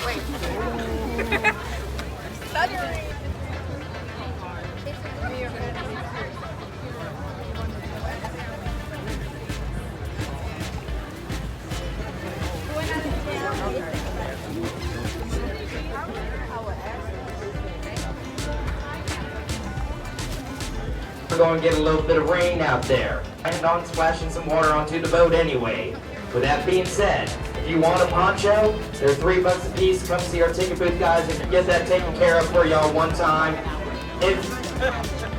We're going to get a little bit of rain out there. And on splashing some water onto the boat anyway. With that being said, if you want a poncho, they're $3 a piece. Come see our ticket booth guys and get that taken care of for y'all one time. If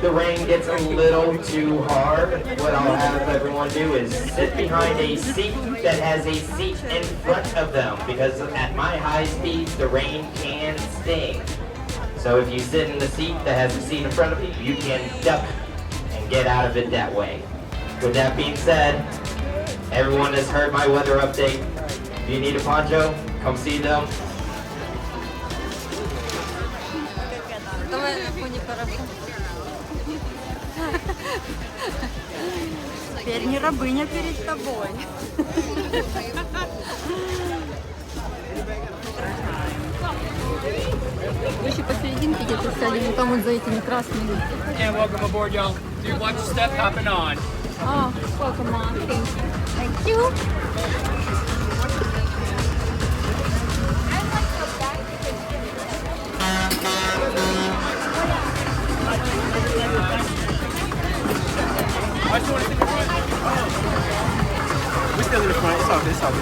the rain gets a little too hard, what I'll have everyone do is sit behind a seat that has a seat in front of them, because at my high speeds, the rain can sting. So if you sit in the seat that has a seat in front of you, you can duck and get out of it that way. With that being said, everyone has heard my weather update. If you need a poncho, come see them. Теперь не рабыня перед тобой. Еще посерединке где-то сядем, там вот за этими красными. And welcome aboard, y'all. Do you watch your step hopping on? Oh, welcome on. Thank you. I just want to sit in front. We're still in the front. It's all.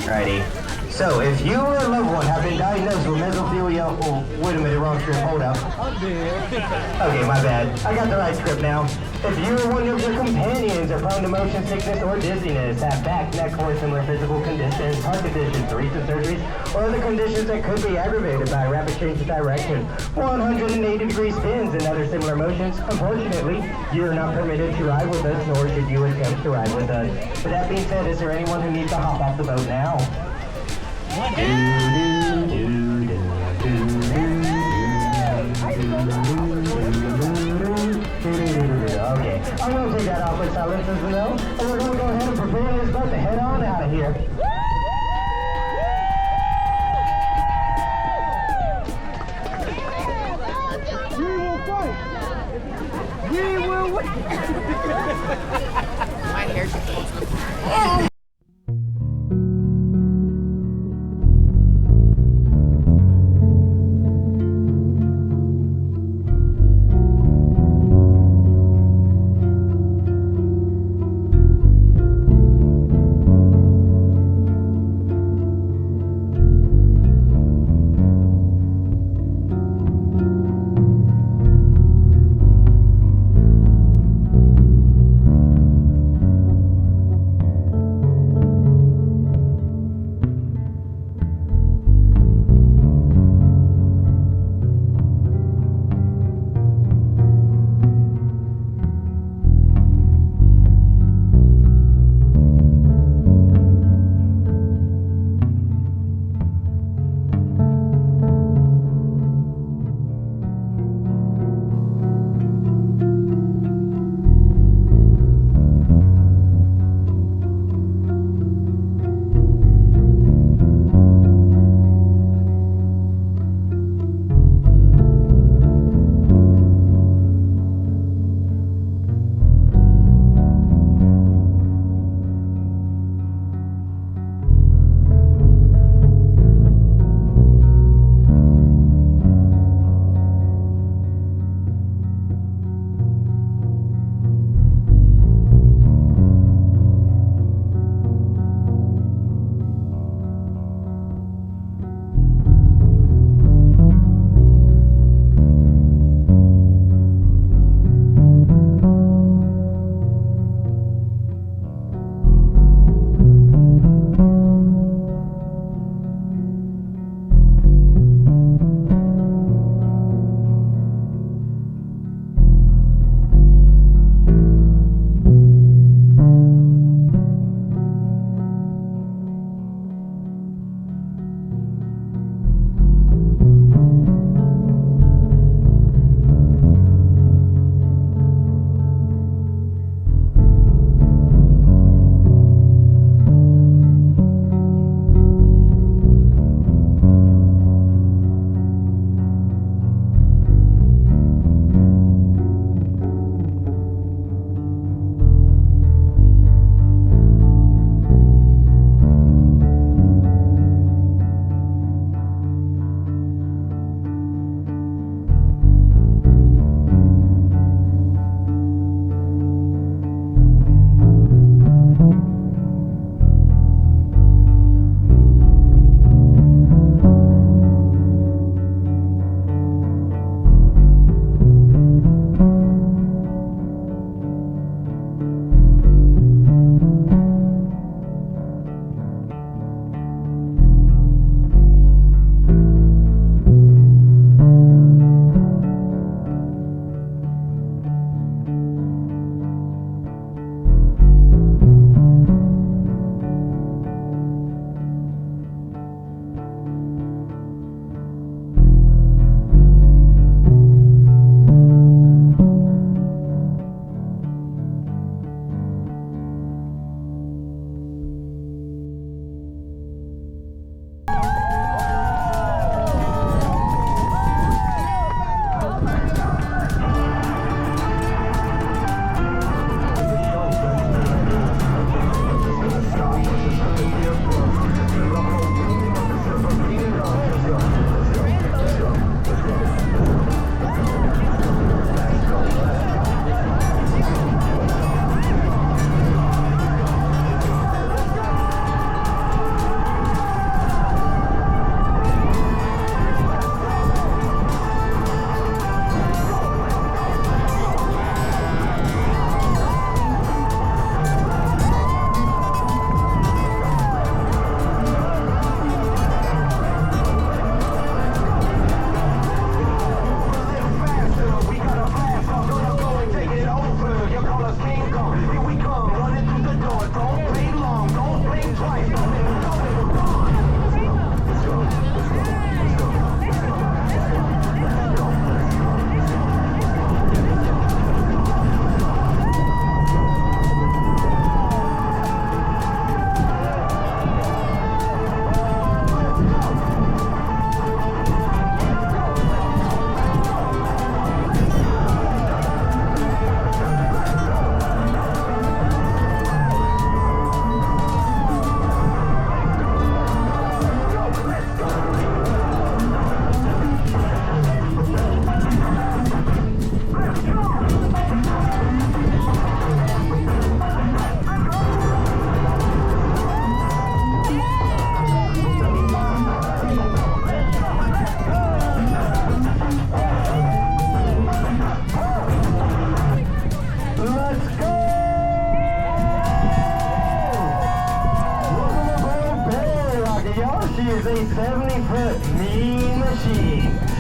Alrighty. So, if you or a loved one have been diagnosed with mesothelioma, oh, wait a minute, wrong script, hold up. Okay, my bad. I got the right script now. If you or one of your companions are prone to motion sickness or dizziness, have back, neck, or similar physical conditions, heart conditions, recent surgeries, or other conditions that could be aggravated by rapid change of direction, 180-degree spins, and other similar motions, unfortunately, you are not permitted to ride with us, nor should you attempt to ride with us. With that being said, is there anyone who needs to hop off the boat now? Okay, I'm going to take that off with silencers below, and we're going to go ahead and prepare this boat to head on out of here. We will fight! We will win! My hair just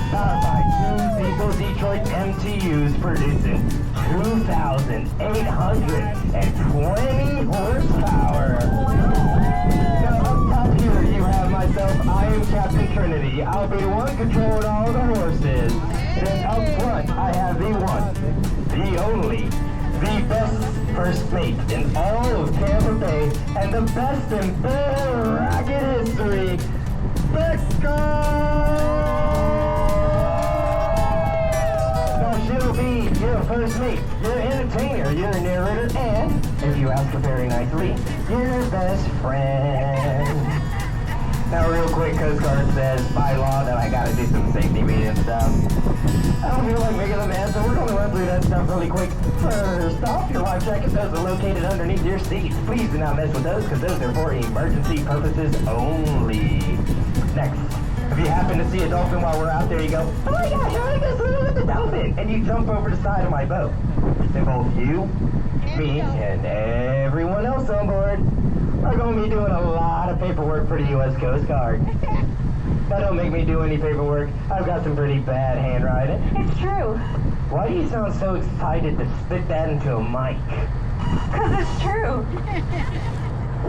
Powered by two diesel Detroit MTUs producing 2,820 horsepower. Now up top here you have myself, I am Captain Trinity. I'll be the one controlling all the horses. Then up front I have the one, the only, the best first mate in all of Tampa Bay, and the best in Bear Racket history, Becca! Now she'll be your first mate, your entertainer, your narrator, and, if you ask her very nicely, your best friend. Now real quick, Coast Guard says by law that I gotta do some safety meeting stuff. I don't feel like making a man, so we're gonna run through that stuff really quick. First off, your life jacket, those are located underneath your seats. Please do not mess with those, because those are for emergency purposes only. Next, if you happen to see a dolphin while we're out there, you go, oh my gosh, I want to go swimming with the dolphin, and you jump over the side of my boat. Then both you, me, and everyone else on board are going to be doing a lot of paperwork for the U.S. Coast Guard. Now don't make me do any paperwork. I've got some pretty bad handwriting. It's true. Why do you sound so excited to spit that into a mic? Because it's true.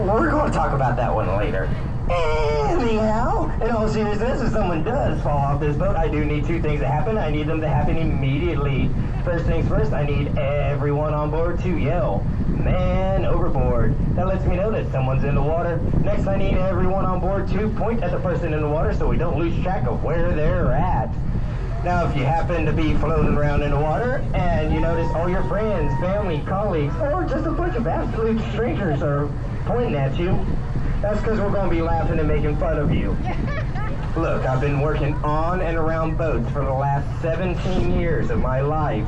We're going to talk about that one later. Anyhow, in all seriousness, if someone does fall off this boat, I do need two things to happen. I need them to happen immediately. First things first, I need everyone on board to yell, "Man overboard." That lets me know that someone's in the water. Next, I need everyone on board to point at the person in the water so we don't lose track of where they're at. Now, if you happen to be floating around in the water and you notice all your friends, family, colleagues, or just a bunch of absolute strangers are pointing at you, that's because we're going to be laughing and making fun of you. Look, I've been working on and around boats for the last 17 years of my life.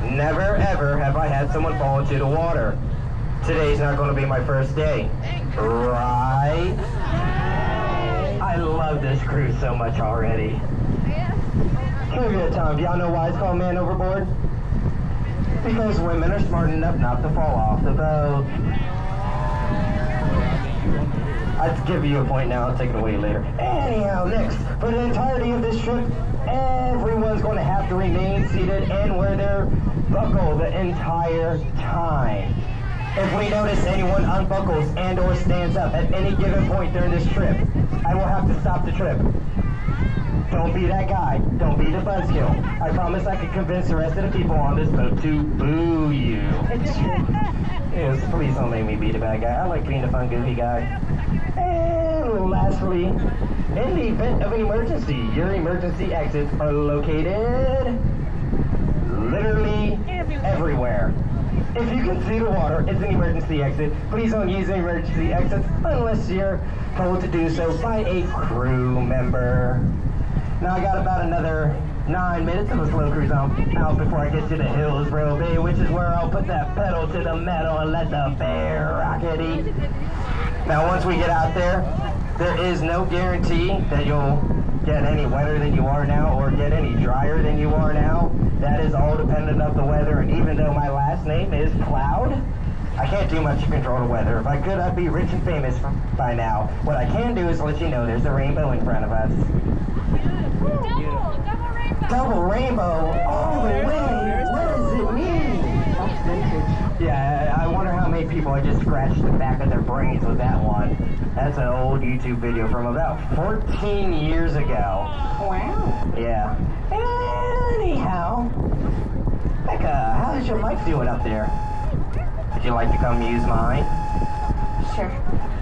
Never ever have I had someone fall into the water. Today's not going to be my first day. Right? I love this cruise so much already. Trivia time. Do y'all know why it's called Man Overboard? Because women are smart enough not to fall off the boat. I'd give you a point now, I'll take it away later. Anyhow, next, for the entirety of this trip, everyone's going to have to remain seated and wear their buckle the entire time. If we notice anyone unbuckles and or stands up at any given point during this trip, I will have to stop the trip. Don't be that guy. Don't be the buzzkill. I promise I can convince the rest of the people on this boat to boo you. Yes, please don't make me be the bad guy. I like being the fun, goofy guy. And lastly, in the event of an emergency, your emergency exits are located literally everywhere. If you can see the water, it's an emergency exit. Please don't use an emergency exit unless you're told to do so by a crew member. Now I got about another 9 minutes of a slow cruise out before I get to the Hillsborough Bay, which is where I'll put that pedal to the metal and let the bear rocket eat. Now once we get out there, there is no guarantee that you'll get any wetter than you are now or get any drier than you are now. That is all dependent on the weather, and even though my last name is Cloud, I can't do much to control the weather. If I could, I'd be rich and famous by now. What I can do is let you know there's a rainbow in front of us. Double rainbow all the way. What does it mean? That's vintage. Yeah, I wonder how many people I just scratched the back of their brains with that one. That's an old YouTube video from about 14 years ago. Wow. Yeah. Anyhow, Becca, how's your mic doing up there? Would you like to come use mine? Sure.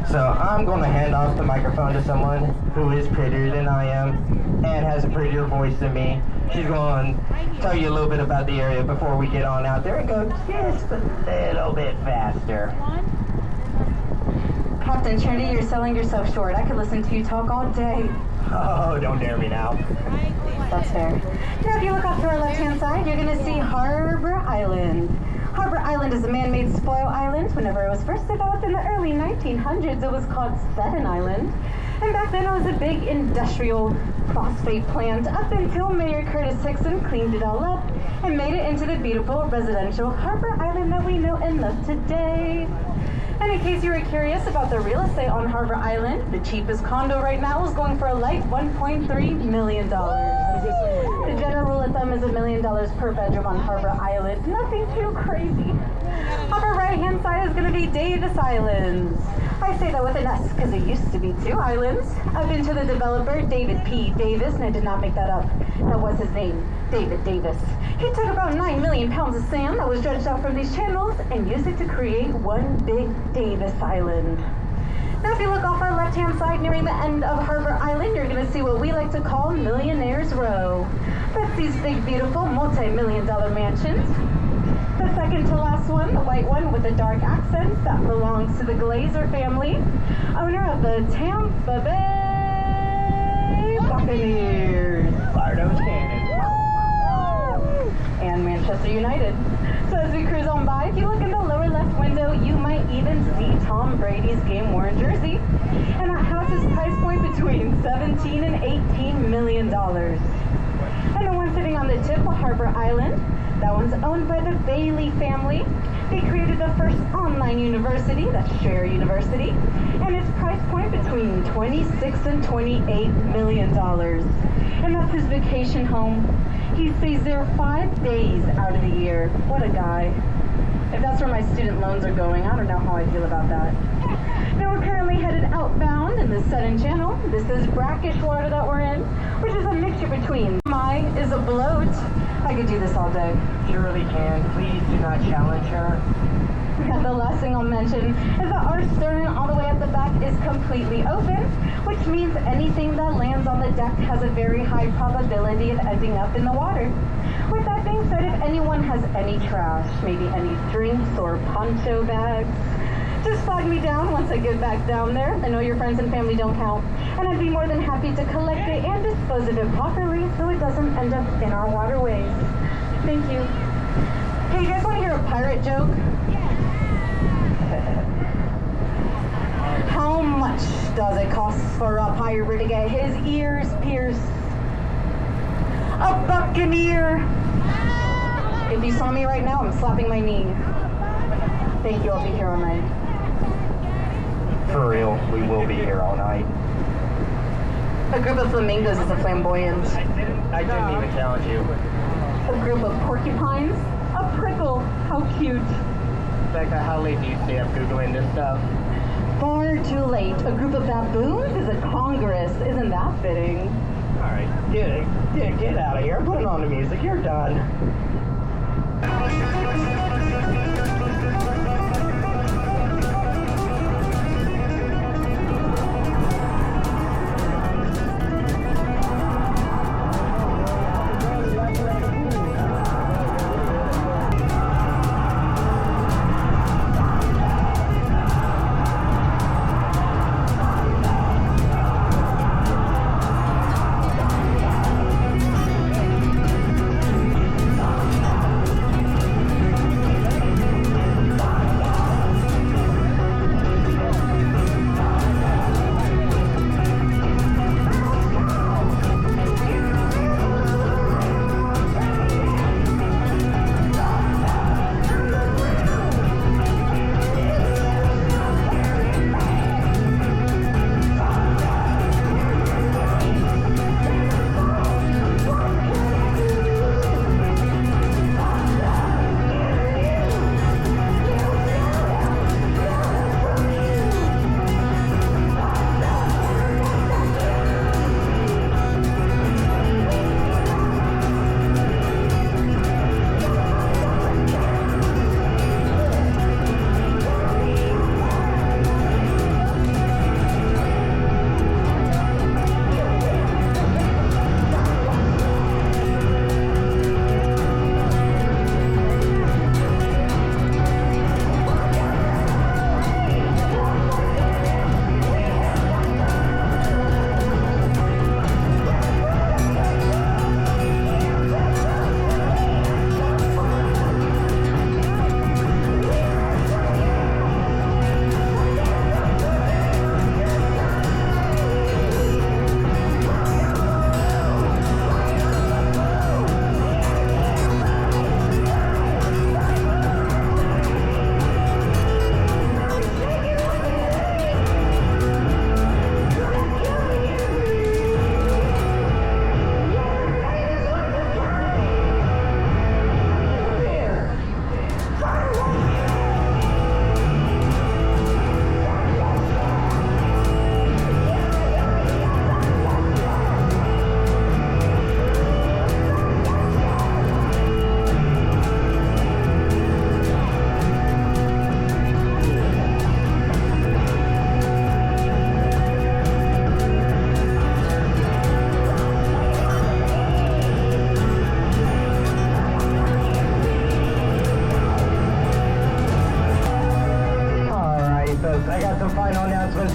So I'm going to hand off the microphone to someone who is prettier than I am and has a prettier voice than me. She's going to tell you a little bit about the area before we get on out there and go just a little bit faster. Captain Trinity, you're selling yourself short. I could listen to you talk all day. Oh, don't dare me now. That's fair. Now, if you look off to our left-hand side, you're going to see Harbor Island. Harbor Island is a man-made spoil island. Whenever it was first developed in the early 1900s, it was called Staten Island. And back then, it was a big industrial phosphate plant up until Mayor Curtis Hickson cleaned it all up and made it into the beautiful residential Harbor Island that we know and love today. And in case you were curious about the real estate on Harbor Island, the cheapest condo right now is going for a light $1.3 million. is $1 million per bedroom on Harbor Island. Nothing too crazy. On our right-hand side is going to be Davis Islands. I say that with an S because it used to be 2 islands. I've been to the developer, David P. Davis, and I did not make that up. That was his name, David Davis. He took about 9 million pounds of sand that was dredged out from these channels and used it to create one big Davis Island. Now if you look off our left-hand side nearing the end of Harbor Island, you're going to see what we like to call Millionaire's Row. That's these big, beautiful, multi-million-dollar mansions. The second to last one, the white one with the dark accents, that belongs to the Glazer family, owner of the Tampa Bay Buccaneers, Florida Cannon, and Manchester United. So as we cruise on by, if you look in the lower left window, you might even see Tom Brady's game-worn jersey. And that house is price point between $17 and $18 million. And the one sitting on the tip of Harbor Island, that one's owned by the Bailey family. They created the first online university, that's Share University, and its price point between $26 and $28 million. And that's his vacation home. He stays there 5 days out of the year. What a guy. If that's where my student loans are going, I don't know how I feel about that. Now we're currently headed outbound in the Sudden Channel. This is brackish water that we're in, which is a mixture between is a bloat. I could do this all day. You really can. Please do not challenge her. And the last thing I'll mention is that our stern all the way at the back is completely open, which means anything that lands on the deck has a very high probability of ending up in the water. With that being said, if anyone has any trash, maybe any drinks or poncho bags, just flag me down once I get back down there. I know your friends and family don't count, and I'd be more than happy to collect it and dispose of it properly so it doesn't end up in our waterways. Thank you. Hey, you guys want to hear a pirate joke? How much does it cost for a pirate to get his ears pierced? A buccaneer. If you saw me right now, I'm slapping my knee. Thank you, I'll be here all night. For real, we will be here all night. A group of flamingos is a flamboyant. I didn't even challenge you. A group of porcupines? A prickle. How cute. Becca, how late do you stay up Googling this stuff? Far too late. A group of baboons is a congress. Isn't that fitting? Alright, get out of here. Put on the music. You're done.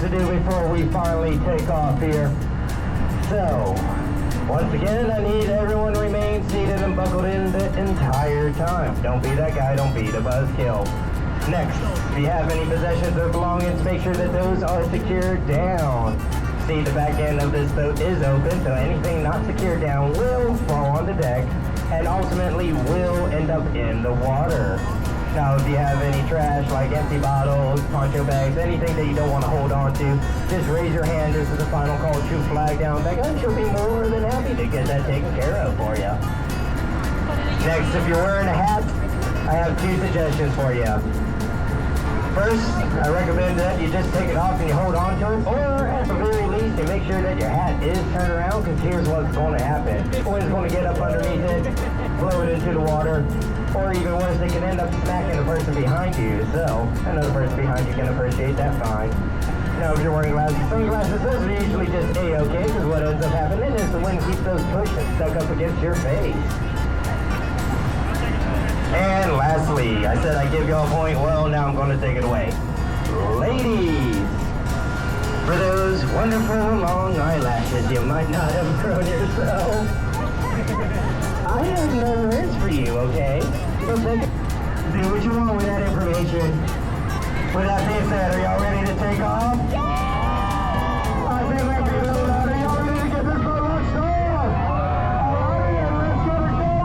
to do before we finally take off here. So, once again, I need everyone to remain seated and buckled in the entire time. Don't be that guy, don't be the buzzkill. Next, if you have any possessions or belongings, make sure that those are secured down. See, the back end of this boat is open, so anything not secured down will fall on the deck and ultimately will end up in the water. Now, if you have any trash like empty bottles, poncho bags, anything that you don't want to hold on to, just raise your hand. This is the final call to flag down Becca, and she'll be more than happy to get that taken care of for you. Next, if you're wearing a hat, I have 2 suggestions for you. First, I recommend that you just take it off and you hold on to it, or at the very least, you make sure that your hat is turned around, because here's what's going to happen. The wind's going to get up underneath it, blow it into the water, or even worse, they can end up smacking the person behind you, so another person behind you can appreciate that fine. Now, if you're wearing sunglasses, those are usually just A-okay, because what ends up happening is the wind keeps those pushed and stuck up against your face. And lastly, I said I'd give you a point. Well, now I'm going to take it away. Ladies, for those wonderful long eyelashes you might not have grown yourself, I have no words for you, okay? So do what you want with that information. With that being said, are y'all ready to take off? Yeah! I think we're going to loud. Are y'all ready to get this boat launched off? Alrighty, and let's get her going!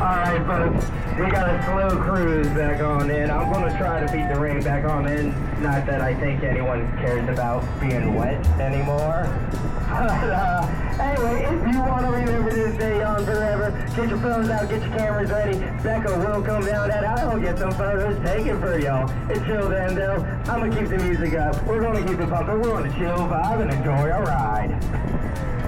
Alright folks, we got a slow cruise back on in. I'm going to try to beat the rain back on in. Not that I think anyone cares about being wet anymore. But anyway, if you want to remember this day on forever, get your phones out, get your cameras ready. Becca will come down that aisle, get some photos taken for y'all. Until then though, I'm going to keep the music up. We're going to keep it pumping. We're going to chill, vibe, and enjoy our ride.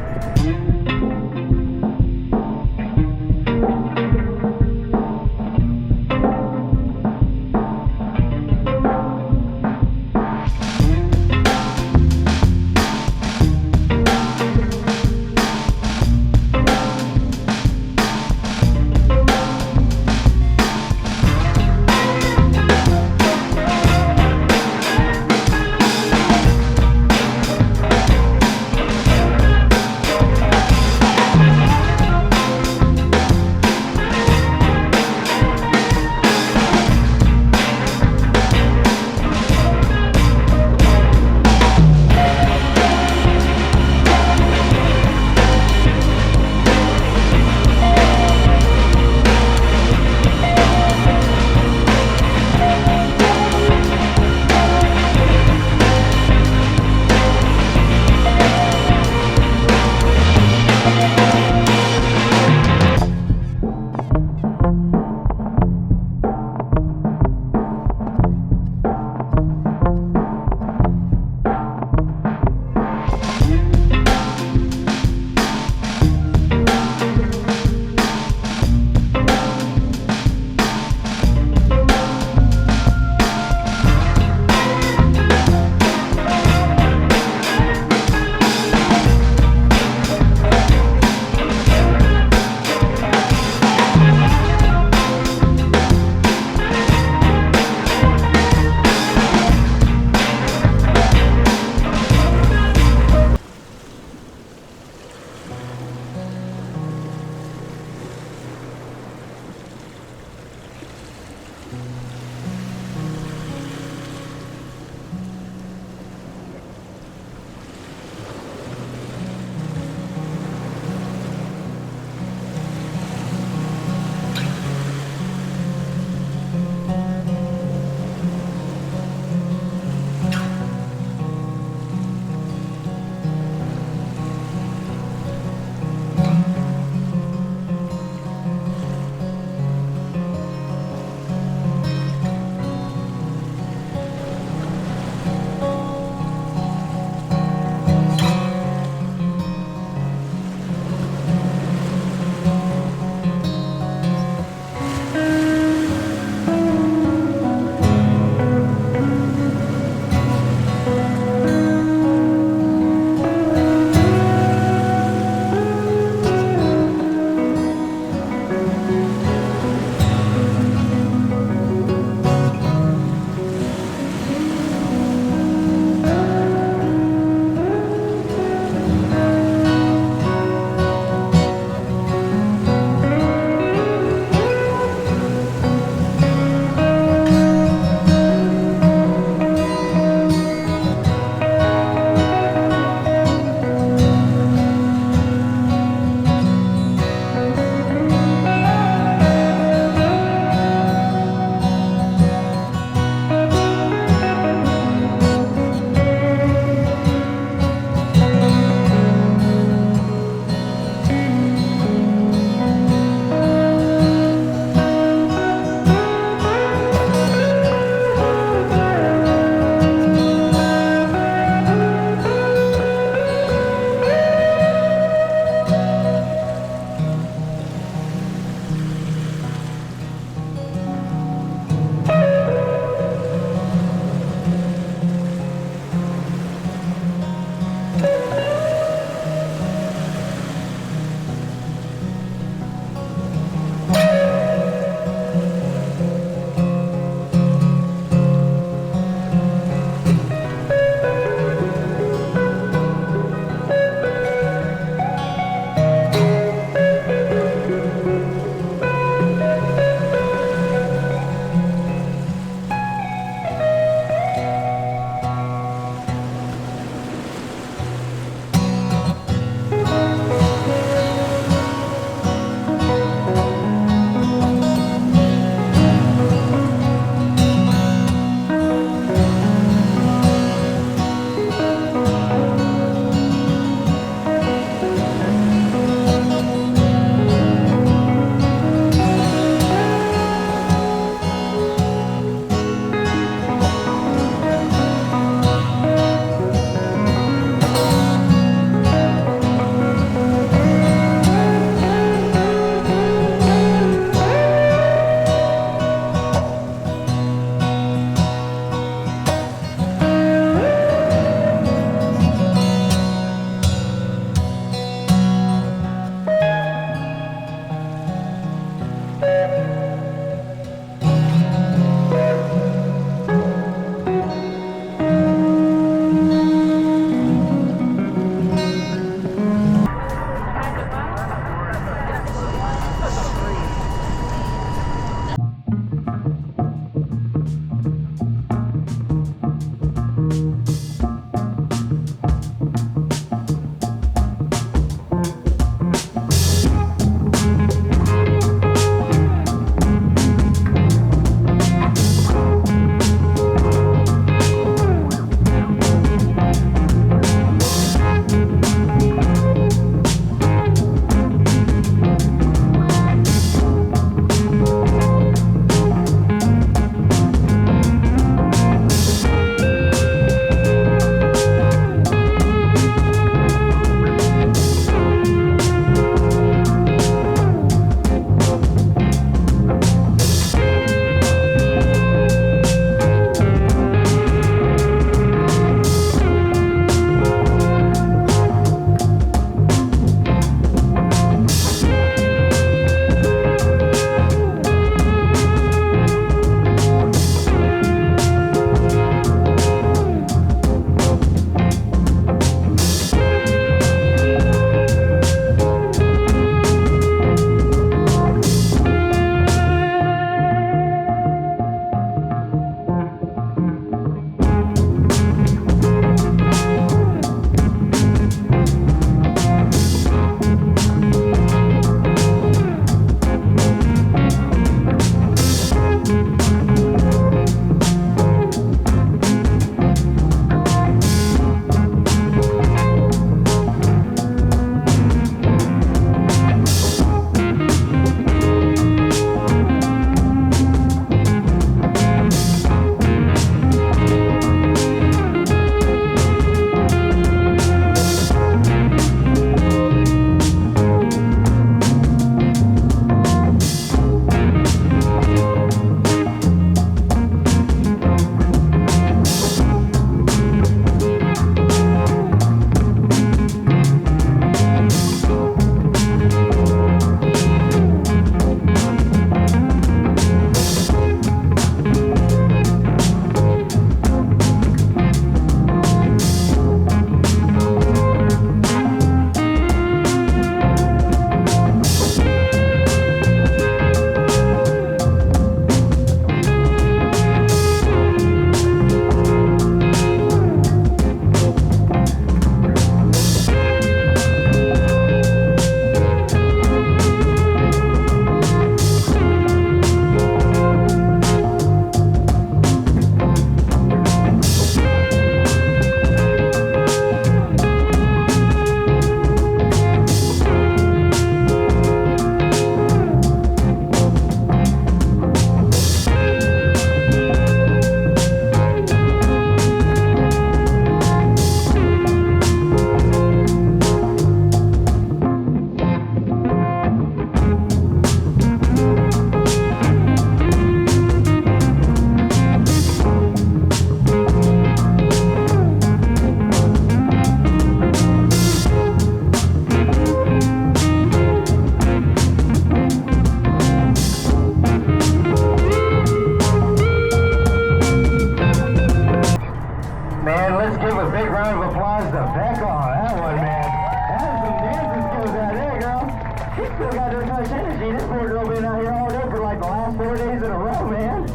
Still got no touch energy. This poor girl been out here all day for like the last 4 days in a row, man.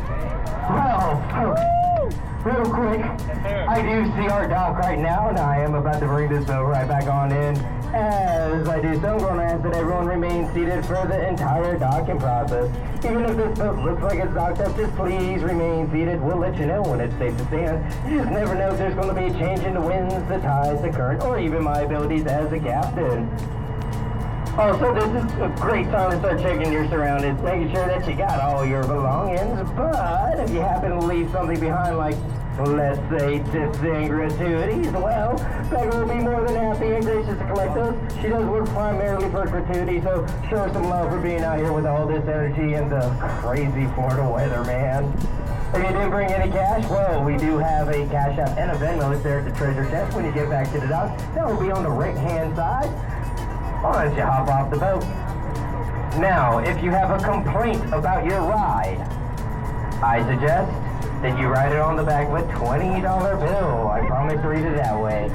Well, real quick, I do see our dock right now, and I am about to bring this boat right back on in. As I do so, I'm going to ask that everyone remain seated for the entire docking process. Even if this boat looks like it's docked up, just please remain seated. We'll let you know when it's safe to stand. You just never know if there's going to be a change in the winds, the tides, the current, or even my abilities as a captain. Also, this is a great time to start checking your surroundings, making sure that you got all your belongings. But if you happen to leave something behind, like, let's say, tips and gratuities, well, Becca will be more than happy and gracious to collect those. She does work primarily for gratuity, so show her some love for being out here with all this energy and the crazy Florida weather, man. If you didn't bring any cash, well, we do have a Cash App and a Venmo. It's there at the treasure chest when you get back to the dock. That will be on the right-hand side. Why don't you hop off the boat? Now, if you have a complaint about your ride, I suggest that you write it on the back of a $20 bill. I promise to read it that way.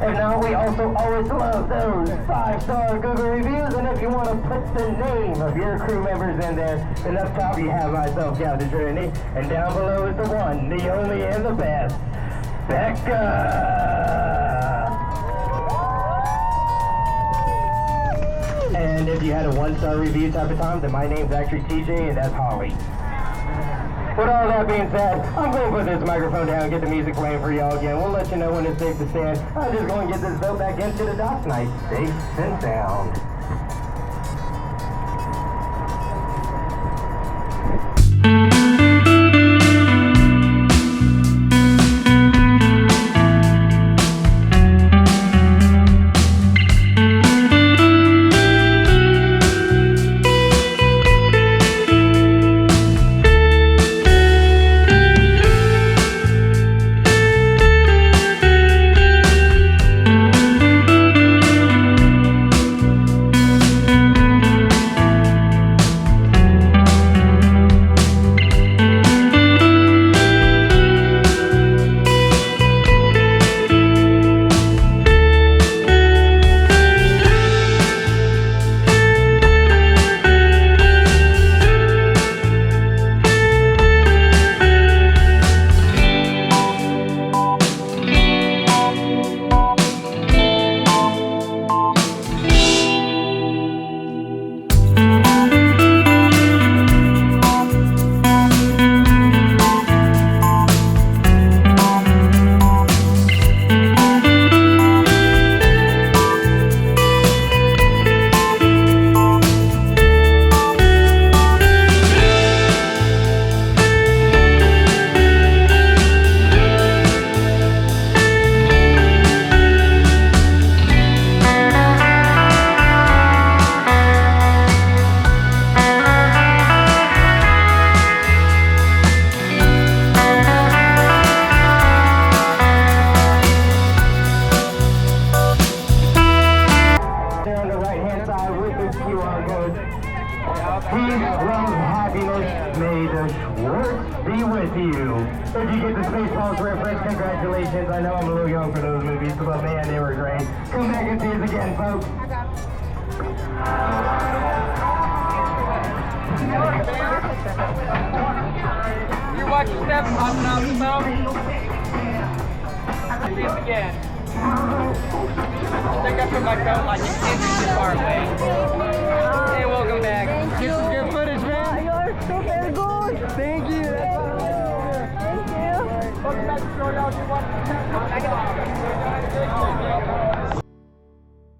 If not, we also always love those 5-star Google reviews, and if you want to put the name of your crew members in there, then up top you have myself, Captain Trinity, and down below is the one, the only, and the best, Becca! And if you had a 1-star review type of time, then my name's actually TJ, and that's Holly. With all that being said, I'm going to put this microphone down and get the music playing for y'all again. We'll let you know when it's safe to stand. I'm just going to get this boat back into the dock tonight, safe and sound. If you get the Spaceballs reference, congratulations. I know I'm a little young for those movies, but man, they were great. Come back and see us again, folks. You watch your steps hopping off the boat. See us again. I think I put my coat like you can't be too far away. And welcome back.